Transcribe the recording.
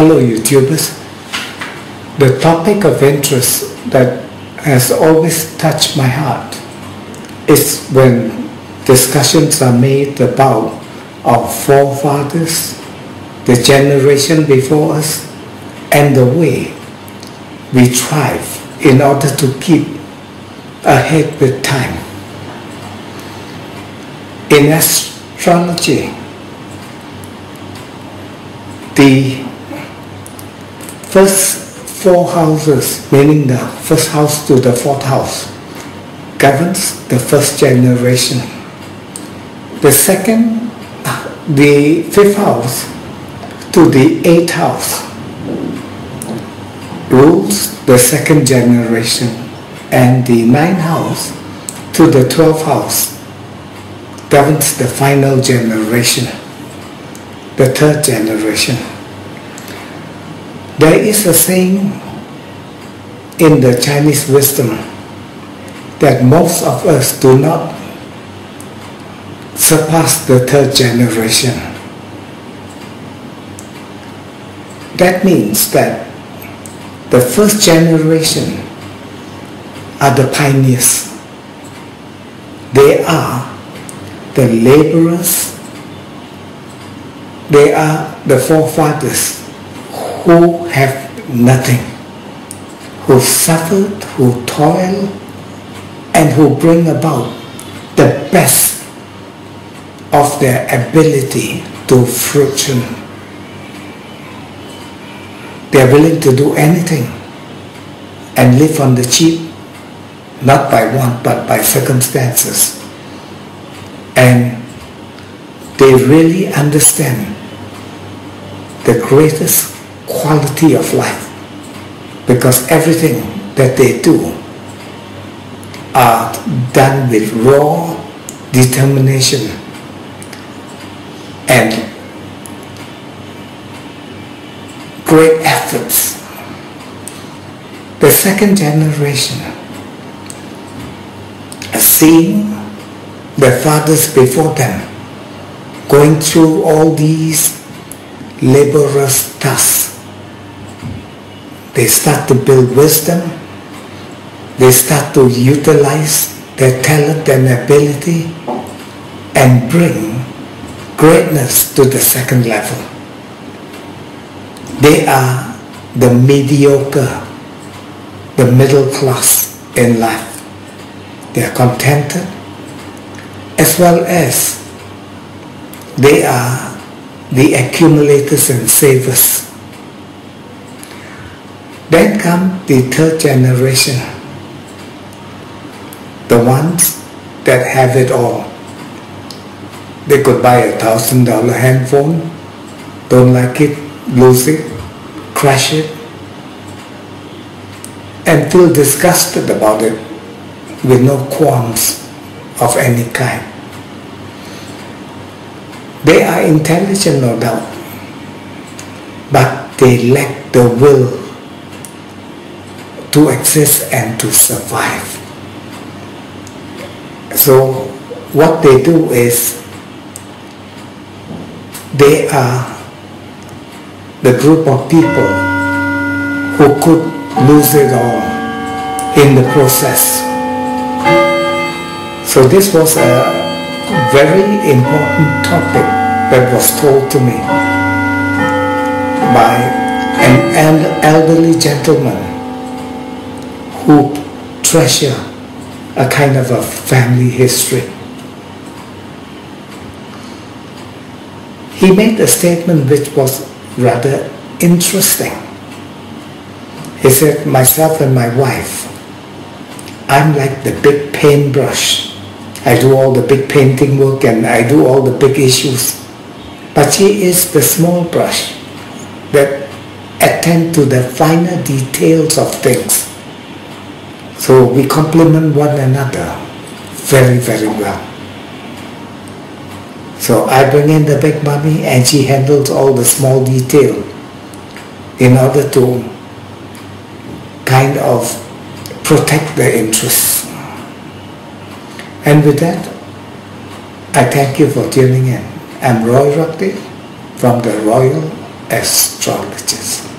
Hello YouTubers. The topic of interest that has always touched my heart is when discussions are made about our forefathers, the generation before us, and the way we thrive in order to keep ahead with time. In astrology, the first four houses, meaning the first house to the fourth house, governs the first generation. The fifth house to the eighth house rules the second generation, and the ninth house to the 12th house governs the final generation, the third generation. There is a saying in the Chinese wisdom that most of us do not surpass the third generation. That means that the first generation are the pioneers. They are the laborers. They are the forefathers who have nothing, who suffered, who toil, and who bring about the best of their ability to fruition. They are willing to do anything and live on the cheap, not by want but by circumstances. And they really understand the greatest quality of life, because everything that they do are done with raw determination and great efforts. The second generation, seeing their fathers before them going through all these laborious tasks, they start to build wisdom, they start to utilize their talent and ability and bring greatness to the second level. They are the mediocre, the middle class in life. They are contented, as well as they are the accumulators and savers. Then come the third generation, the ones that have it all. They could buy $1,000 handphone, don't like it, lose it, crash it, and feel disgusted about it with no qualms of any kind. They are intelligent, no doubt, but they lack the will to exist and to survive. So what they do is they are the group of people who could lose it all in the process. So this was a very important topic that was told to me by an elderly gentleman who treasure a kind of a family history. He made a statement which was rather interesting. He said, myself and my wife, I'm like the big paintbrush. I do all the big painting work and I do all the big issues. But she is the small brush that attend to the finer details of things. So we complement one another very, very well. So I bring in the big money and she handles all the small detail in order to kind of protect their interests. And with that, I thank you for tuning in. I'm Rugdee from the Royal astrologers.